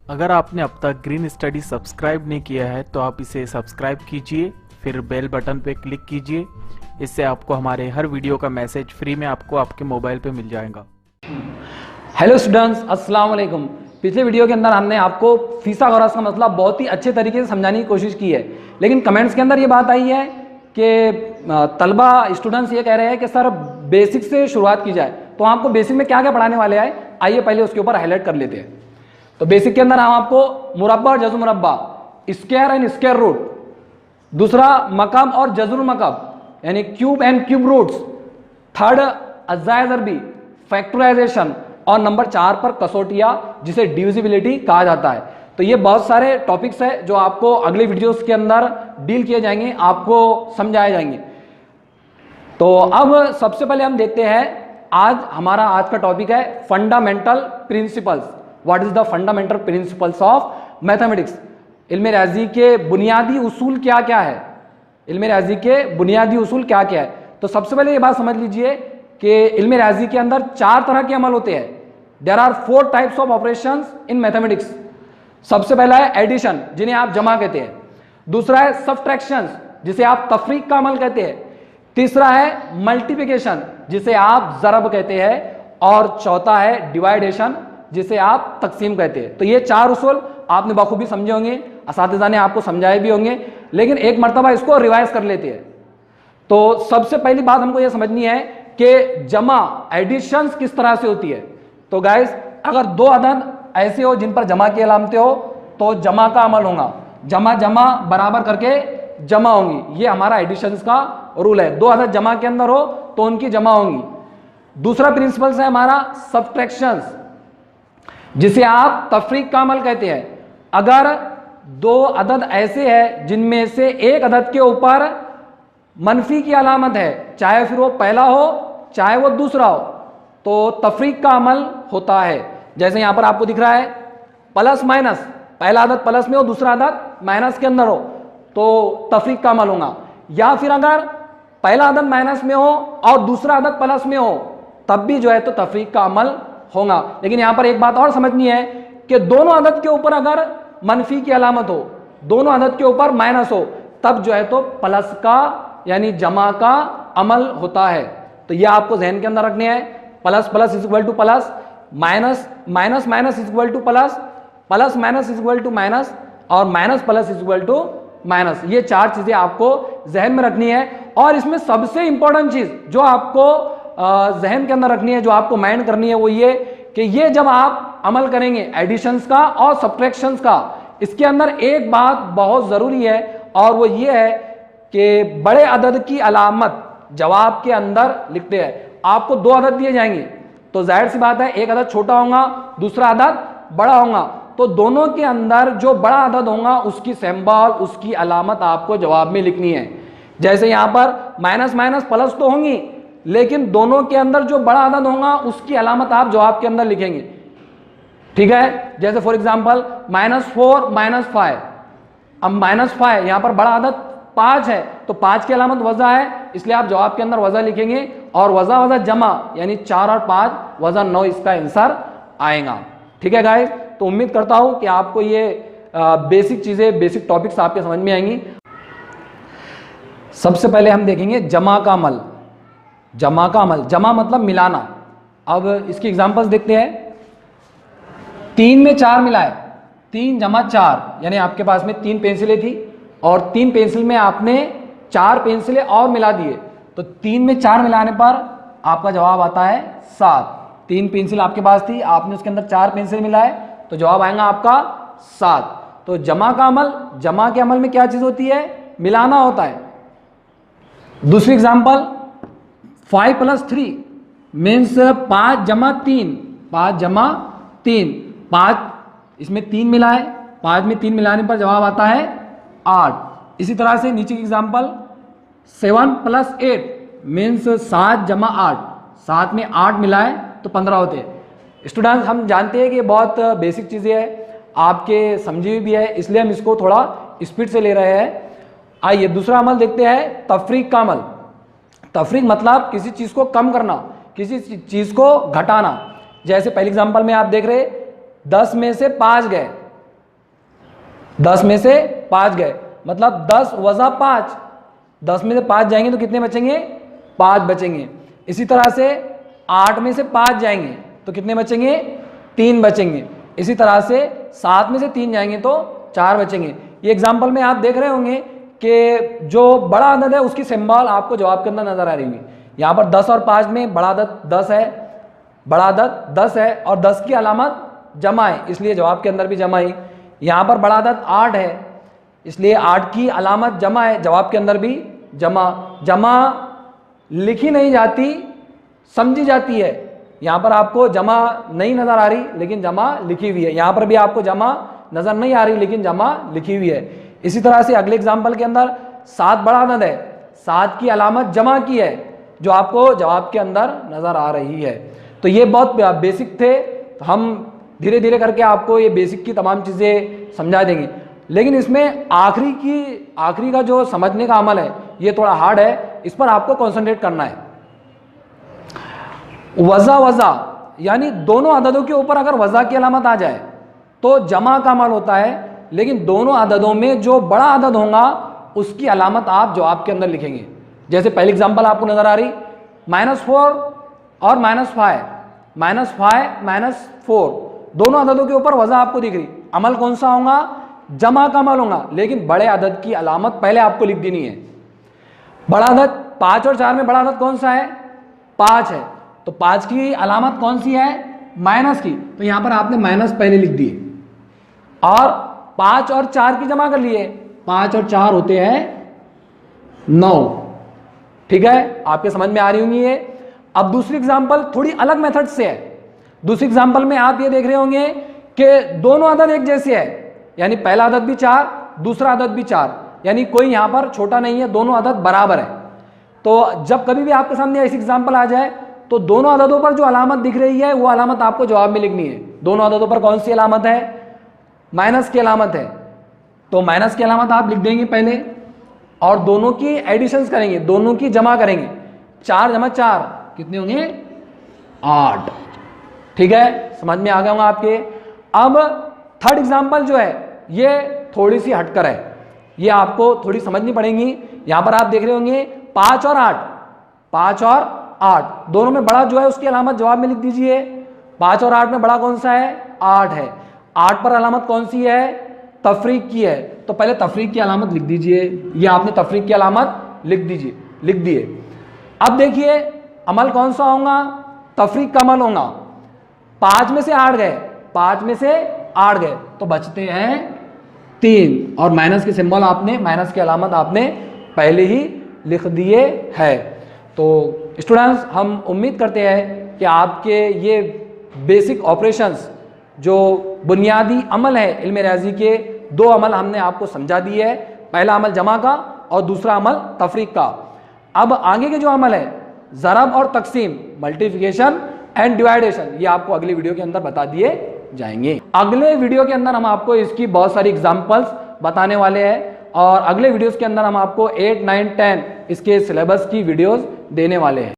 अगर आपने अब तक ग्रीन स्टडी सब्सक्राइब नहीं किया है तो आप इसे सब्सक्राइब कीजिए, फिर बेल बटन पे क्लिक कीजिए। इससे आपको हमारे हर वीडियो का मैसेज फ्री में आपको आपके मोबाइल पे मिल जाएगा। हेलो स्टूडेंट्स, अस्सलाम वालेकुम। पिछले वीडियो के अंदर हमने आपको फीसागोरस का मतलब बहुत ही अच्छे तरीके से समझाने की कोशिश की है, लेकिन कमेंट्स के अंदर ये बात आई है कि तलबा स्टूडेंट्स ये कह रहे हैं कि सर बेसिक से शुरुआत की जाए। तो आपको बेसिक में क्या क्या पढ़ाने वाले हैं, आइए पहले उसके ऊपर हाईलाइट कर लेते हैं। तो बेसिक के अंदर हम आपको मुरब्बा और जज़्र मुरब्बा, स्क्वायर एंड स्क्वायर रूट, दूसरा मकब और जज़्र मकब यानी cube and cube roots, third अज्जा ज़रबी, फैक्टराइजेशन, और नंबर 4 पर कसौटिया जिसे डिविजिबिलिटी कहा जाता है। तो ये बहुत सारे टॉपिक्स है जो आपको अगले वीडियोस के अंदर डील किए जाएंगे, आपको समझाए जाएंगे। तो अब सबसे पहले हम देखते हैं, आज का टॉपिक है fundamental principles. What is the fundamental principles of mathematics. इल्म रियाजी के बुनियादी उसूल क्या क्या है, इल्म रियाजी के बुनियादी उसूल क्या क्या है। तो सबसे पहले ये बात समझ लीजिए कि इल्म रियाजी के अंदर 4 तरह के अमल होते हैं। There are 4 types of operations in mathematics. सबसे पहला है एडिशन, जिन्हें आप जमा कहते हैं। दूसरा है सब्ट्रैक्शन, जिसे आप तफरीक का अमल कहते हैं। तीसरा है मल्टीप्लिकेशन, जिसे आप ज़रब कहते हैं। और चौथा है डिवाइडेशन, जिसे आप तकसीम कहते हैं। तो ये 4 उसूल आपने बखूबी समझे होंगे, असातिज़ा ने आपको समझाए भी होंगे, लेकिन एक मरतबा इसको रिवाइज कर लेते हैं। तो सबसे पहली बात हमको ये समझनी है कि जमा एडिशंस किस तरह से होती है। तो गाइस, अगर 2 अदद ऐसे हो जिन पर जमा की अलामतें हो तो जमा का अमल होगा, जमा जमा बराबर करके जमा होंगी। ये हमारा एडिशंस का रूल है। 2 अदद जमा के अंदर हो तो उनकी जमा होंगी। दूसरा प्रिंसिपल है हमारा सब्ट्रैक्शंस, जिसे आप तफरीक का अमल कहते हैं। अगर 2 अदद ऐसे हैं जिनमें से एक अदद के ऊपर मनफी की अलामत है, चाहे फिर वो पहला हो चाहे वो दूसरा हो, तो तफरीक का अमल होता है। जैसे यहां पर आपको दिख रहा है प्लस माइनस, पहला अदद प्लस में हो दूसरा अदद माइनस के अंदर हो तो तफरीक का अमल होगा। या फिर अगर पहला अदद माइनस में हो और दूसरा अदद प्लस में हो तब भी जो है तो तफरीक का अमल होगा। लेकिन यहां पर एक बात और समझनी है कि दोनों अदद के ऊपर अगर मनफी की अलामत हो, दोनों अदद के ऊपर माइनस हो, तब जो है तो प्लस का यानी जमा का अमल होता है। तो यह आपको जहन के अंदर रखने हैं। Plus plus is equal to plus, minus minus minus is equal to plus, plus minus is equal to minus, और minus plus is equal to minus. ये 4 चीजें आपको जहन में रखनी है। और इसमें सबसे इंपॉर्टेंट चीज जो आपको जहन के अंदर रखनी है, जो आपको माइंड करनी है, वो ये कि ये जब आप अमल करेंगे एडिशंस का और सब्ट्रैक्शंस का, इसके अंदर एक बात बहुत जरूरी है, और वो ये है कि बड़े अदद की अलामत जवाब के अंदर लिखते हैं। आपको 2 अदद दिए जाएंगे तो जाहिर सी बात है एक अदद छोटा होगा, दूसरा अदद बड़ा होगा, तो दोनों के अंदर जो बड़ा अदद होगा उसकी सिंबल, उसकी अलामत आपको जवाब में लिखनी है। जैसे यहां पर माइनस माइनस प्लस तो होंगी, लेकिन दोनों के अंदर जो बड़ा अदद होगा उसकी अलामत आप जवाब के अंदर लिखेंगे। ठीक है, जैसे फॉर एग्जांपल -4 -5। अब -5 यहां पर बड़ा अदद 5 है तो 5 की अलामत वज़ा है, इसलिए आप जवाब के अंदर वज़ा लिखेंगे, और वज़ा वज़ा जमा यानी 4 और 5 वज़ा 9 इसका आंसर आएगा। ठीक है गाइस, तो उम्मीद करता हूं कि आपको ये बेसिक चीजें, बेसिक टॉपिक्स आपके समझ में आएंगी। सबसे पहले हम देखेंगे जमा का अमल। जमा का अमल, जमा मतलब मिलाना। अब इसकी एग्जांपल्स देखते हैं। 3 में 4 मिलाए, 3 जमा 4, यानी आपके पास में 3 पेंसिलें थी और 3 पेंसिल में आपने 4 पेंसिलें और मिला दिए, तो 3 में 4 मिलाने पर आपका जवाब आता है 7। 3 पेंसिल आपके पास थी, आपने उसके अंदर 4 पेंसिल मिलाए तो जवाब आएगा आपका 7। तो जमा का अमल, जमा के अमल में क्या चीज होती है, मिलाना होता है। दूसरी एग्जांपल 5 + 3 मीन्स 5 जमा 3, 5 जमा 3, 5 इसमें 3 मिलाए, 5 में 3 मिलाने पर जवाब आता है 8। इसी तरह से नीचे की एग्जांपल 7 + 8 मीन्स 7 जमा 8, 7 में 8 मिलाए तो 15 होते हैं। स्टूडेंट्स, हम जानते हैं कि बहुत बेसिक चीज़ें हैं, आपके समझी हुई भी है, इसलिए हम इसको थोड़ा स्पीड से ले रहे हैं। आइए दूसरा अमल देखते हैं, तफरीक का अमल। तफरीक मतलब किसी चीज को कम करना, किसी चीज को घटाना। जैसे पहले एग्जांपल में आप देख रहे 10 में से 5 गए, 10 में से 5 गए मतलब 10 वजा 5, 10 में से 5 जाएंगे तो कितने बचेंगे? 5 बचेंगे। इसी तरह से 8 में से 5 जाएंगे तो कितने बचेंगे? 3 बचेंगे। इसी तरह से 7 में से 3 जाएंगे तो 4 बचेंगे। ये एग्जाम्पल में आप देख रहे होंगे कि जो बड़ा अदद है उसकी सिंबल आपको जवाब के अंदर नजर आ रही होगी। यहाँ पर 10 और 5 में बड़ा अदद 10 है, बड़ा अदद 10 है और 10 की अलामत जमा है, इसलिए जवाब के अंदर भी जमा ही। यहाँ पर बड़ा अदद 8 है, इसलिए 8 की अलामत जमा है, जवाब के अंदर भी जमा। जमा लिखी नहीं जाती, समझी जाती है। यहाँ पर आपको जमा नहीं नजर आ रही लेकिन जमा लिखी हुई है। यहाँ पर भी आपको जमा नजर नहीं आ रही लेकिन जमा लिखी हुई है। इसी तरह से अगले एग्जाम्पल के अंदर 7 बड़ा अदद है, 7 की अलामत जमा की है जो आपको जवाब के अंदर नजर आ रही है। तो ये बहुत बेसिक थे, तो हम धीरे धीरे करके आपको ये बेसिक की तमाम चीज़ें समझा देंगे। लेकिन इसमें आखिरी का जो समझने का अमल है ये थोड़ा हार्ड है, इस पर आपको कॉन्सेंट्रेट करना है। वज़ा यानी दोनों अददों के ऊपर अगर वज़ा की अलामत आ जाए तो जमा का अमल होता है, लेकिन दोनों अददों में जो बड़ा अदद होगा उसकी अलामत आप जवाब के अंदर लिखेंगे। जैसे पहली एग्जांपल आपको नजर आ रही -4 और -5, -4 दोनों अददों के ऊपर वज़ा आपको दिख रही। अमल कौन सा होगा? जमा का अमल होगा, लेकिन बड़े अदद की अलामत पहले आपको लिख देनी है। बड़ा अदद 5 और 4 में बड़ा अदद कौन सा है? 5 है, तो 5 की अलामत कौन सी है? माइनस की, तो यहां पर आपने माइनस पहले लिख दिए और 5 और 4 की जमा कर लिए। 5 और 4 होते हैं 9। ठीक है, आपके समझ में आ रही होंगी ये। अब दूसरी एग्जांपल थोड़ी अलग मेथड से है। दूसरी एग्जांपल में आप ये देख रहे होंगे कि दोनों अदद एक जैसे है, यानी पहला अदद भी 4, दूसरा अदद भी 4, यानी कोई यहां पर छोटा नहीं है, दोनों अदद बराबर है। तो जब कभी भी आपके सामने ऐसी एग्जांपल आ जाए तो दोनों अददों पर जो अलामत दिख रही है वो अलामत आपको जवाब में लिखनी है। दोनों अददों पर कौन सी अलामत है? माइनस की अलामत है, तो माइनस की अलामत आप लिख देंगे पहले और दोनों की एडिशंस करेंगे, दोनों की जमा करेंगे। 4 जमा 4 कितने होंगे? 8। ठीक है, समझ में आ गया होगा आपके। अब थर्ड एग्जांपल जो है ये थोड़ी सी हटकर है, ये आपको थोड़ी समझनी पड़ेगी। यहां पर आप देख रहे होंगे 5 और 8, 5 और 8 दोनों में बड़ा जो है उसकी अलामत जवाब में लिख दीजिए। 5 और 8 में बड़ा कौन सा है? 8 है। 8 पर अलामत कौन सी है? तफरीक की है, तो पहले तफरीक की अलामत लिख दीजिए। ये आपने तफरीक की अलामत लिख दिए। अब देखिए अमल कौन सा होगा? तफरीक का अमल होगा। 5 में से 8 गए, 5 में से 8 गए तो बचते हैं 3 और माइनस के सिंबल आपने, माइनस की अलामत आपने पहले ही लिख दिए है। तो स्टूडेंट्स हम उम्मीद करते हैं कि आपके ये बेसिक ऑपरेशंस जो बुनियादी अमल है इल्म रियाजी के, 2 अमल हमने आपको समझा दिए है। पहला अमल जमा का और दूसरा अमल तफरीक का। अब आगे के जो अमल है ज़रब और तकसीम, मल्टीप्लिकेशन एंड डिवाइडेशन, ये आपको अगली वीडियो के अंदर बता दिए जाएंगे। अगले वीडियो के अंदर हम आपको इसकी बहुत सारी एग्जांपल्स बताने वाले हैं और अगले वीडियोस के अंदर हम आपको 8, 9, 10 इसके सिलेबस की वीडियोस देने वाले हैं।